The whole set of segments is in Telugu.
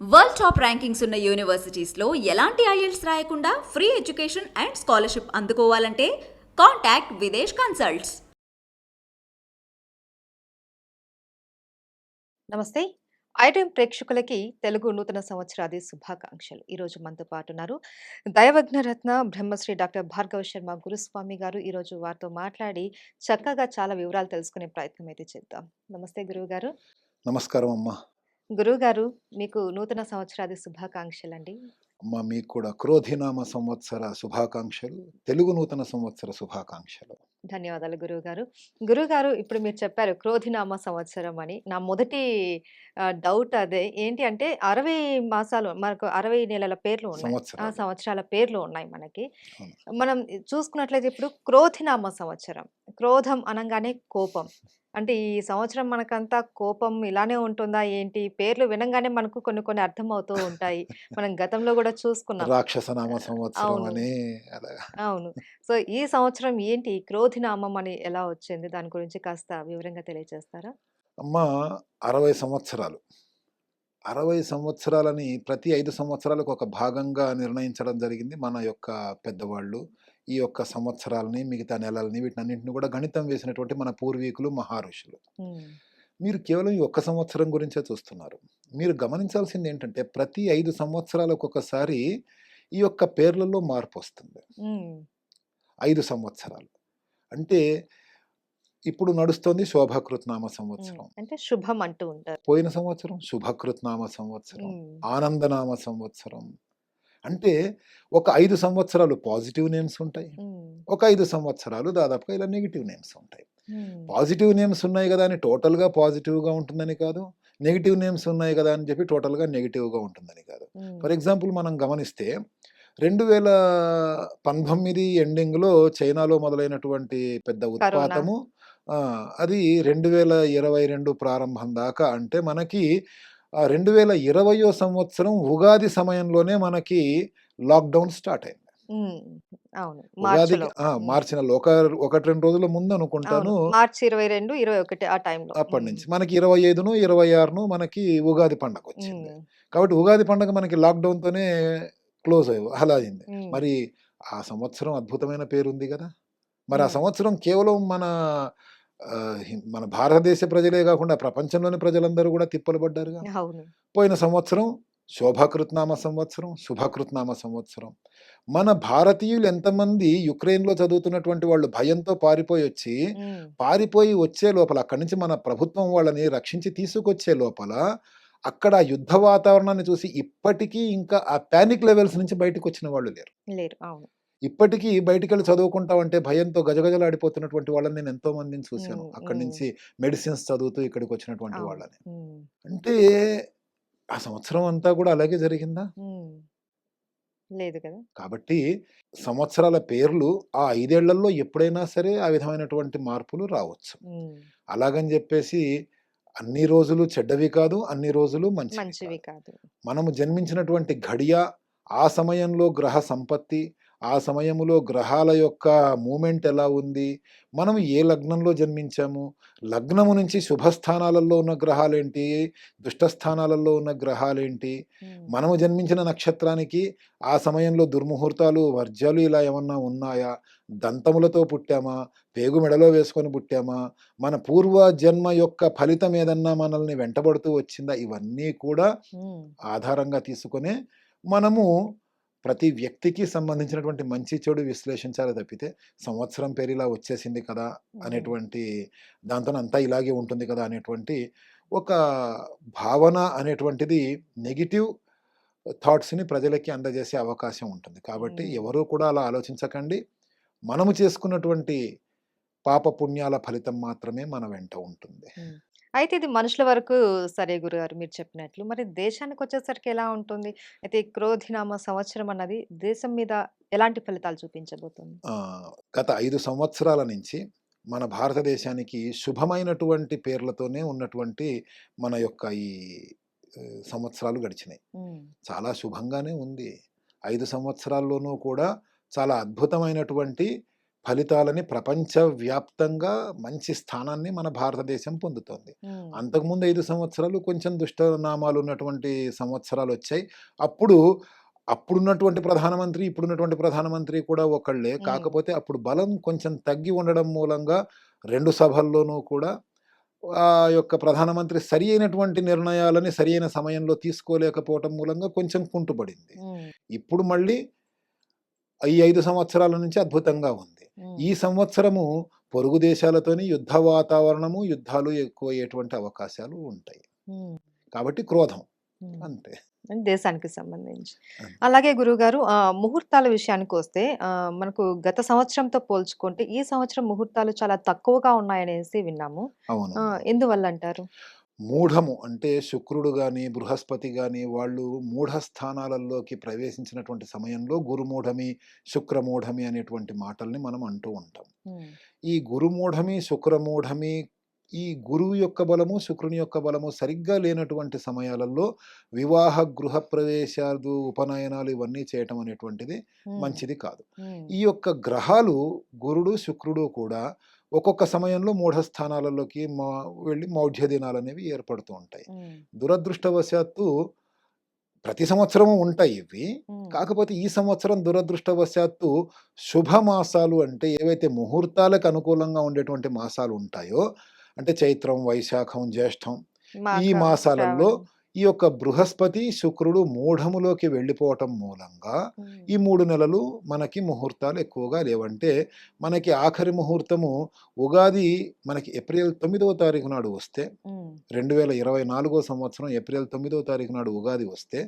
వరల్డ్ టాప్ ర్యాంకింగ్స్ ఉన్న యూనివర్సిటీస్లో ఎలాంటి ఐఎల్స్ రాయకుండా ఫ్రీ ఎడ్యుకేషన్ అండ్ స్కాలర్షిప్ అందుకోవాలంటే కాంటాక్ట్ విదేశ్ కన్సల్ట్స్. నమస్తే. ఐడ్రీమ్ ప్రేక్షకులకి తెలుగు నూతన సంవత్సరాది శుభాకాంక్షలు. ఈరోజు మనతో పాటు ఉన్నారు దైవజ్ఞరత్న బ్రహ్మశ్రీ డాక్టర్ భార్గవ శర్మ గురుస్వామి గారు. ఈరోజు వారితో మాట్లాడి చక్కగా చాలా వివరాలు తెలుసుకునే ప్రయత్నం అయితే చేద్దాం. నమస్తే గురువుగారు. నమస్కారం అమ్మా. గురువుగారు, మీకు నూతన సంవత్సరాది శుభాకాంక్షలండి. అమ్మా మీకు కూడా క్రోధినామ సంవత్సర శుభాకాంక్షలు, తెలుగు నూతన సంవత్సర శుభాకాంక్షలు. ధన్యవాదాలు గురువుగారు. గురువుగారు, ఇప్పుడు మీరు చెప్పారు క్రోధినామ సంవత్సరం అని. నా మొదటి డౌట్ అదే. ఏంటి అంటే 60 మాసాలు మనకు 60 నెలల పేర్లు ఉన్నాయి. సంవత్సరాలు. సంవత్సరాల పేర్లు ఉన్నాయి మనకి. అవును. మనం చూసుకున్నట్లయితే ఇప్పుడు క్రోధినామ సంవత్సరం. క్రోధం అనంగానే కోపం. అంటే ఈ సంవత్సరం మనకంతా కోపం ఇలానే ఉంటుందా ఏంటి? పేర్లు వినంగానే మనకు కొన్ని కొన్ని అర్థమవుతూ ఉంటాయి. మనం గతంలో గూడా చూసుకున్నాం. రాక్షసనామ సంవత్సరం అవును. అని అలాగా. అవును. సో, ఈ సంవత్సరం ఏంటి క్రోధినామం అని ఎలా వచ్చింది? దాని గురించి కాస్త వివరంగా తెలియజేస్తారా? అమ్మా 60 సంవత్సరాలు. 60 సంవత్సరాలని ప్రతి 5 సంవత్సరాలకు ఒక భాగంగా నిర్ణయించడం జరిగింది మన యొక్క పెద్దవాళ్ళు. ఈ యొక్క సంవత్సరాలని, మిగతా నెలలని వీటన్నిటిని కూడా గణితం వేసినటువంటి మన పూర్వీకులు, మహారుషులు. హ్మ్. మీరు కేవలం ఈ ఒక్క సంవత్సరం గురించే చూస్తున్నారు. మీరు గమనించాల్సింది ఏంటంటే ప్రతి 5 సంవత్సరాలకు ఒకసారి ఈ యొక్క పేర్లలో మార్పొస్తుంది. హ్మ్. 5 సంవత్సరాలు. అంటే ఇప్పుడు నడుస్తోంది శోభకృత్నామ హ్మ్. సంవత్సరం. అంటే శుభం అంటూ ఉంటారు. పోయిన సంవత్సరం శుభకృత్నామ సంవత్సరం, హ్మ్. ఆనందనామ సంవత్సరం. అంటే ఒక 5 సంవత్సరాలు పాజిటివ్ నేమ్స్ ఉంటాయి. హ్మ్. ఒక 5 సంవత్సరాలు దాదాపుగా ఇలా నెగెటివ్ నేమ్స్ ఉంటాయి. హ్మ్. పాజిటివ్ నేమ్స్ ఉన్నాయి కదా అని టోటల్‌గా పాజిటివ్‌గా ఉంటుందని కాదు. నెగెటివ్ నేమ్స్ ఉన్నాయి కదా అని చెప్పి టోటల్‌గా నెగెటివ్‌గా ఉంటుందని కాదు. హ్మ్. ఫర్ ఎగ్జాంపుల్ మనం గమనిస్తే 2019 ఎండింగ్‌లో చైనాలో మొదలైనటువంటి పెద్ద కరోనా. ఉత్పాతము అది 2022 ప్రారంభం దాకా అంటే మనకి 2020 సంవత్సరం ఉగాది సమయంలోనే మనకి లాక్‌డౌన్ స్టార్ట్ అయింది. హ్మ్. అవును. ఉగాదికి మార్చ్‌లో. హ్మ్. మార్చి నెలలో 1, 2 రోజుల ముందు అవును. అనుకుంటాను. మార్చి 22, 21 ఆ టైంలో. అప్పటి హ్మ్. నుంచి మనకి 25ను, 26ను మనకి ఉగాది పండగొచ్చింది. హ్మ్. కాబట్టి ఉగాది పండగ మనకి లాక్‌డౌన్‌తోనే క్లోజ్ అలా అయింది. హ్మ్. మరి ఆ సంవత్సరం అద్భుతమైన పేరుంది గదా! మరి ఆ హ్మ్. సంవత్సరం కేవలం మన భారతదేశ ప్రజలే గాకుండా ప్రపంచంలోని ప్రజలందరూ గూడా తిప్పలు పడ్డారుగా. అవును. పోయిన సంవత్సరం శోభాకృత్నామ సంవత్సరం, శుభకృత్నామ సంవత్సరం. మన భారతీయులు ఎంతమంది యుక్రెయిన్‌లో చదువుతున్నటువంటి వాళ్ళు భయంతో పారిపోయొచ్చి, హ్మ్. పారిపోయి వచ్చే లోపల అక్కడి నుంచి మన ప్రభుత్వం వాళ్ళని రక్షించి తీసుకొచ్చే లోపల, అక్కడ ఆ యుద్ధ వాతావరణాన్ని చూసి ఇప్పటికీ ఇంకా ఆ పానిక్ లెవెల్స్ నుంచి బయటకొచ్చిన వాళ్ళు లేరు. లేరు. అవును. ఇప్పటికీ బయటికెళ్ళి చదువుకుంటామంటే భయంతో గజగజలాడిపోతున్నటువంటి వాళ్ళని నేను ఎంతో మందిని చూశాను. హ్మ్. అక్కడి హ్మ్. నుంచి మెడిసిన్స్ చదువుతూ ఇక్కడికొచ్చినటువంటి అవును. వాళ్ళని. హ్మ్. అంటే ఆ సంవత్సరం అంతా కూడా అలాగే జరిగిందా? హ్మ్. లేదు కదా! కాబట్టి సంవత్సరాల పేర్లు ఆ 5 ఏళ్లలో ఎప్పుడైనా సరే ఆ విధమైనటువంటి మార్పులు రావచ్చు. హ్మ్. అలాగని జెప్పేసి అన్ని రోజులు చెడ్డవి కాదు, అన్ని రోజులు మంచివి మంచివి కాదు. కాదు. మనము జన్మించినటువంటి ఘడియ, ఆ సమయంలో గ్రహ సంపత్తి, ఆ సమయములో గ్రహాల యొక్క మూవ్‌మెంట్ ఎలా ఉంది, మనం ఏ లగ్నంలో జన్మించాము, లగ్నము నుంచి శుభస్థానాలలో ఉన్న గ్రహాలేంటి, దుష్టస్థానాలలో ఉన్న గ్రహాలేంటి, హ్మ్. మనము జన్మించిన నక్షత్రానికి ఆ సమయంలో దుర్ముహూర్తాలు, వర్జ్యాలు ఇలా ఏమన్నా ఉన్నాయా, దంతములతో పుట్టామా, పేగు మెడలో వేసుకొని పుట్టామా, మన పూర్వ జన్మ యొక్క ఫలితం ఏదన్నా మనల్ని వెంటబడుతూ వచ్చిందా, ఇవన్నీ కూడా హ్మ్. ఆధారంగా తీసుకొనే మనము ప్రతి వ్యక్తికి సంబంధించినటువంటి మంచి చెడు విశ్లేషించాలి తప్పితే సంవత్సరం పేరు ఇలా వచ్చేసింది కదా హ్మ్. అనేటువంటి దాంతోనే అంతా ఇలాగే ఉంటుంది కదా అనేటువంటి ఒక భావన అనేటువంటిది నెగిటివ్ థాట్స్ని ప్రజలకి అందజేసే అవకాశం ఉంటుంది. కాబట్టి హ్మ్. ఎవరూ కూడా అలా ఆలోచించకండి. మనము చేసుకున్నటువంటి పాప పుణ్యాల ఫలితం మాత్రమే మన వెంట ఉంటుంది. హ్మ్. అయితే ఇది మనుషుల వరకు సరే గురుగారు మీరు చెప్పినట్లు. మరి దేశానికొచ్చేసరికి ఎలా ఉంటుంది? అయితే ఈ క్రోధినామ సంవత్సరం అన్నది దేశం మీద ఎలాంటి ఫలితాలు చూపించబోతుంది? గత 5 సంవత్సరాల నుంచి మన భారతదేశానికి శుభమైనటువంటి పేర్లతోనే ఉన్నటువంటి మన యొక్క ఈ సంవత్సరాలు గడిచినాయి. హ్మ్. చాలా శుభంగానే ఉంది. 5 సంవత్సరాల్లోనూ కూడా చాలా అద్భుతమైనటువంటి ఫలితాలని ప్రపంచవ్యాప్తంగా మంచి స్థానాన్ని మన భారతదేశం పొందుతోంది. అంతకుముందు 5 సంవత్సరాలు కొంచెం దుష్టనామాలు ఉన్నటువంటి సంవత్సరాలొచ్చాయి. అప్పుడున్నటువంటి ప్రధానమంత్రి, ఇప్పుడున్నటువంటి ప్రధానమంత్రి కూడా ఒకళ్ళే. కాకపోతే అప్పుడు బలం కొంచెం తగ్గి ఉండడం మూలంగా 2 సభల్లోనూ కూడా ఆ యొక్క ప్రధానమంత్రి సరి అయినటువంటి నిర్ణయాలని సరియైన సమయంలో తీసుకోలేకపోవటం మూలంగా కొంచెం కుంటుపడింది. ఇప్పుడు మళ్ళీ ఈ 5 సంవత్సరాల నుంచి అద్భుతంగా ఉంది. ఈ సంవత్సరము పొరుగు దేశాలతోని యుద్ధ వాతావరణము, యుద్ధాలు ఎక్కువయ్యేటువంటి అవకాశాలు ఉంటాయి. కాబట్టి క్రోధం అంతే. దేశానికి సంబంధించి. అంతే. అలాగే గురువుగారు ముహూర్తాల విషయానికొస్తే మనకు గత సంవత్సరంతో పోల్చుకుంటే ఈ సంవత్సరం ముహూర్తాలు చాలా తక్కువగా ఉన్నాయనేసి విన్నాము. అవును. ఎందువల్లంటారు? మూఢము అంటే శుక్రుడు గాని, బృహస్పతి గాని వాళ్ళు మూఢ స్థానాలలోకి ప్రవేశించినటువంటి సమయంలో గురుమూఢమి, శుక్రమూఢమి అనేటువంటి మాటల్ని మనం అంటూ ఉంటాం. ఈ గురుమూఢమి, శుక్రమూఢమి ఈ గురువు యొక్క బలము, శుక్రుని యొక్క బలము సరిగ్గా లేనటువంటి సమయాలలో వివాహ, గృహ ప్రవేశాలు, ఉపనయనాలు ఇవన్నీ చేయటం అనేటువంటిది మంచిది కాదు. ఈ యొక్క గ్రహాలు గురుడు, శుక్రుడు కూడా ఒక్కొక్క సమయంలో మూఢ స్థానాలలోకి వెళ్ళి మౌఢ్య దినాలనేవి ఏర్పడుతూ ఉంటాయి. దురదృష్టవశాత్తు ప్రతి సంవత్సరము ఉంటాయి ఇవి. కాకపోతే ఈ సంవత్సరం దురదృష్టవశాత్తు శుభ మాసాలు అంటే ఏవైతే ముహూర్తాలకు అనుకూలంగా ఉండేటువంటి మాసాలు ఉంటాయో అంటే చైత్రం, వైశాఖం, జ్యేష్టం ఈ మాసాలలో ఈ యొక్క బృహస్పతి, శుక్రుడు మూఢములోకి వెళ్ళిపోవటం మూలంగా ఈ 3 నెలలు మనకి ముహూర్తాలు ఎక్కువగా లేవంటే మనకి ఆఖరి ముహూర్తము ఉగాది మనకి ఏప్రిల్ 9వ తారీఖు నాడు వస్తే 2024 సంవత్సరం ఏప్రిల్ 9వ తారీఖు నాడు ఉగాది వస్తే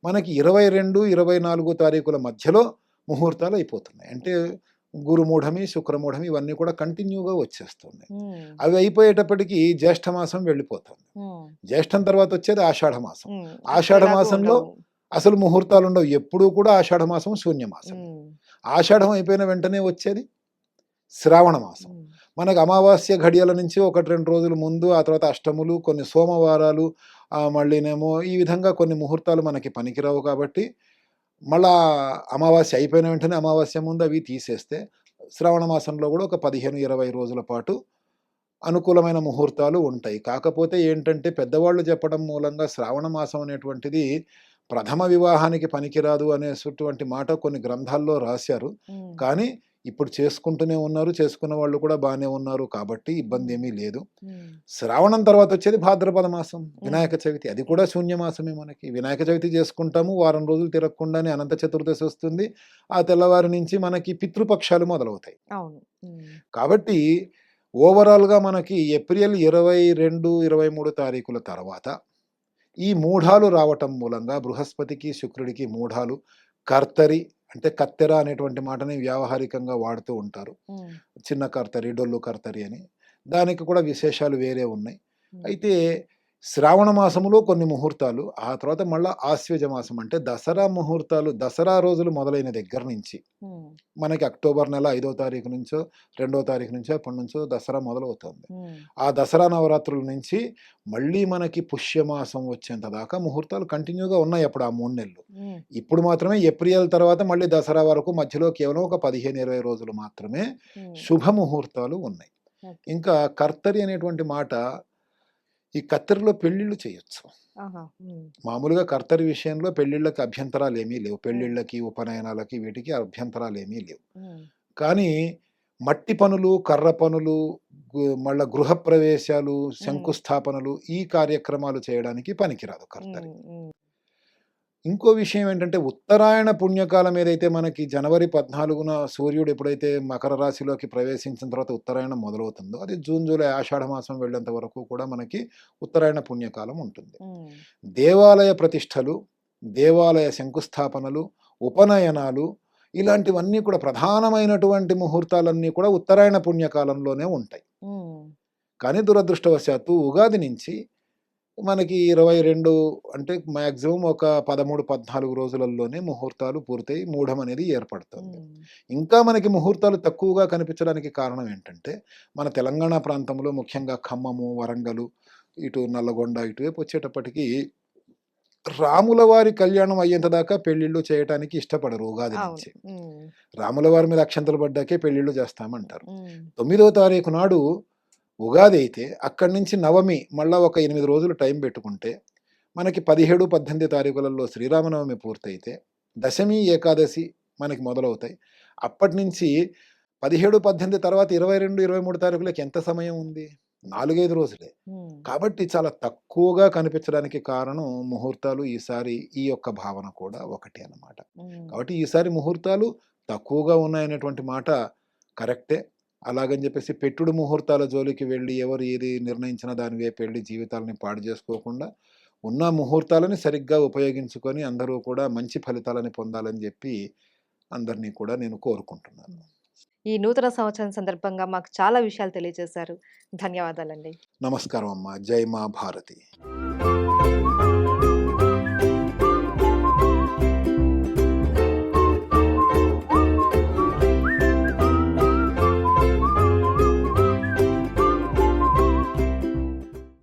మనకి 22, 24 తారీఖుల మధ్యలో ముహూర్తాలు అయిపోతున్నాయి. అంటే గురుమూఢమి, శుక్రమూఢమి ఇవన్నీ కూడా కంటిన్యూగా వచ్చేస్తుంది. అవి అయిపోయేటప్పటికి జ్యేష్ఠ మాసం వెళ్ళిపోతుంది. జ్యేష్ఠం తర్వాత వచ్చేది ఆషాఢ మాసం. ఆషాఢ మాసంలో అసలు ముహూర్తాలు ఉండవు. ఎప్పుడూ కూడా ఆషాఢ మాసం శూన్యమాసం. ఆషాఢం అయిపోయిన వెంటనే వచ్చేది శ్రావణ మాసం. మనకు అమావాస్య ఘడియల నుంచి 1-2 రోజుల ముందు, ఆ తర్వాత అష్టములు, కొన్ని సోమవారాలు, మళ్ళీనేమో ఈ విధంగా కొన్ని ముహూర్తాలు మనకి పనికిరావు. కాబట్టి మళ్ళా అమావాస్య అయిపోయిన వెంటనే అమావాస్య ముందు అవి తీసేస్తే శ్రావణ మాసంలో కూడా ఒక 15-20 రోజుల పాటు అనుకూలమైన ముహూర్తాలు ఉంటాయి. కాకపోతే ఏంటంటే పెద్దవాళ్ళు చెప్పడం మూలంగా శ్రావణ మాసం అనేటువంటిది ప్రథమ వివాహానికి పనికిరాదు అనేటువంటి మాట కొన్ని గ్రంథాల్లో రాశారు. కానీ ఇప్పుడు చేసుకుంటూనే ఉన్నారు, చేసుకున్న వాళ్ళు కూడా బాగానే ఉన్నారు. కాబట్టి ఇబ్బంది ఏమీ లేదు. శ్రావణం తర్వాత వచ్చేది భాద్రపద మాసం, వినాయక చవితి. అది కూడా శూన్యమాసమే. మనకి వినాయక చవితి చేసుకుంటాము, వారం రోజులు తిరగకుండానే అనంత చతుర్దశి వస్తుంది. ఆ తెల్లవారి నుంచి మనకి పితృపక్షాలు మొదలవుతాయి. కాబట్టి ఓవరాల్గా మనకి ఏప్రిల్ 22, 23 తారీఖుల తర్వాత ఈ మూఢాలు రావటం మూలంగా బృహస్పతికి, శుక్రుడికి మూఢాలు, కర్తరి అంటే కత్తెర అనేటువంటి మాటని వ్యావహారికంగా వాడుతూ ఉంటారు. చిన్న కర్తరి, డొల్లు కర్తరి అని. దానికి కూడా విశేషాలు వేరే ఉన్నాయి. అయితే శ్రావణ మాసములో కొన్ని ముహూర్తాలు, ఆ తర్వాత మళ్ళీ ఆశ్వజ మాసం అంటే దసరా ముహూర్తాలు, దసరా రోజులు మొదలైన దగ్గర నుంచి మనకి అక్టోబర్ నెల 5వ తారీఖు నుంచో 2వ తారీఖు నుంచో ఎప్పటి నుంచో దసరా మొదలవుతుంది. ఆ దసరా నవరాత్రుల నుంచి మళ్ళీ మనకి పుష్యమాసం వచ్చేంత దాకా ముహూర్తాలు కంటిన్యూగా ఉన్నాయి. అప్పుడు ఆ 3 నెలలు. ఇప్పుడు మాత్రమే ఏప్రిల్ తర్వాత మళ్ళీ దసరా వరకు మధ్యలో కేవలం ఒక 15-20 రోజులు మాత్రమే శుభ ముహూర్తాలు ఉన్నాయి. ఇంకా కర్తరి అనేటువంటి మాట, ఈ కత్తెరలో పెళ్లిళ్ళు చేయొచ్చు. మామూలుగా కర్తరి విషయంలో పెళ్లిళ్ళకి అభ్యంతరాలు ఏమీ లేవు. పెళ్లిళ్ళకి, ఉపనయనాలకి వీటికి అభ్యంతరాలు ఏమీ లేవు. కానీ మట్టి పనులు, కర్ర పనులు, మళ్ళా గృహ ప్రవేశాలు, శంకుస్థాపనలు ఈ కార్యక్రమాలు చేయడానికి పనికిరాదు కర్తరి. ఇంకో విషయం ఏంటంటే ఉత్తరాయణ పుణ్యకాలం ఏదైతే మనకి జనవరి 14న సూర్యుడు ఎప్పుడైతే మకర రాశిలోకి ప్రవేశించిన తర్వాత ఉత్తరాయణం మొదలవుతుందో అది జూన్, జూలై, ఆషాఢ మాసం వెళ్ళేంత వరకు కూడా మనకి ఉత్తరాయణ పుణ్యకాలం ఉంటుంది. దేవాలయ ప్రతిష్టలు, దేవాలయ శంకుస్థాపనలు, ఉపనయనాలు ఇలాంటివన్నీ కూడా ప్రధానమైనటువంటి ముహూర్తాలన్నీ కూడా ఉత్తరాయణ పుణ్యకాలంలోనే ఉంటాయి. కానీ దురదృష్టవశాత్తు ఉగాది నుంచి మనకి 22 అంటే మ్యాక్సిమం ఒక 13-14 రోజులలోనే ముహూర్తాలు పూర్తయి మూఢం అనేది ఏర్పడుతుంది. ఇంకా మనకి ముహూర్తాలు తక్కువగా కనిపించడానికి కారణం ఏంటంటే మన తెలంగాణ ప్రాంతంలో ముఖ్యంగా ఖమ్మము, వరంగల్, ఇటు నల్లగొండ ఇటువైపు వచ్చేటప్పటికి రాముల వారి కళ్యాణం అయ్యేంత దాకా పెళ్ళిళ్ళు చేయటానికి ఇష్టపడరు ఉగాది అవును. నుంచి. హ్మ్. రాముల వారి మీద అక్షంతలు పడ్డాకే పెళ్ళిళ్ళు చేస్తామంటారు. హ్మ్. 9వ తారీఖు నాడు ఉగాది అయితే అక్కడి నుంచి నవమి మళ్ళా ఒక 8 రోజులు టైం పెట్టుకుంటే మనకి 17, 18 తారీఖులలో శ్రీరామనవమి పూర్తయితే దశమి, ఏకాదశి మనకి మొదలవుతాయి. అప్పటి నుంచి 17, 18 తర్వాత 22, 23 తారీఖులకి ఎంత సమయం ఉంది? 4, 5 రోజులే. హ్మ్. కాబట్టి చాలా తక్కువగా కనిపించడానికి కారణం ముహూర్తాలు ఈసారి ఈ యొక్క భావన కూడా ఒకటే అన్నమాట. హ్మ్. కాబట్టి ఈసారి ముహూర్తాలు తక్కువగా ఉన్నాయనేటువంటి మాట కరెక్టే. అలాగని చెప్పేసి పెట్టుడు ముహూర్తాల జోలికి వెళ్ళి ఎవరు ఏది నిర్ణయించినా దాని వైపు వెళ్ళి జీవితాలని పాడు చేసుకోకుండా ఉన్న ముహూర్తాలని సరిగ్గా ఉపయోగించుకొని అందరూ కూడా మంచి ఫలితాలని పొందాలని చెప్పి అందరినీ కూడా నేను కోరుకుంటున్నాను. ఈ నూతన సంవత్సరం సందర్భంగా మాకు చాలా విషయాలు తెలియజేశారు. ధన్యవాదాలండి. నమస్కారం అమ్మా. జై మా భారతి.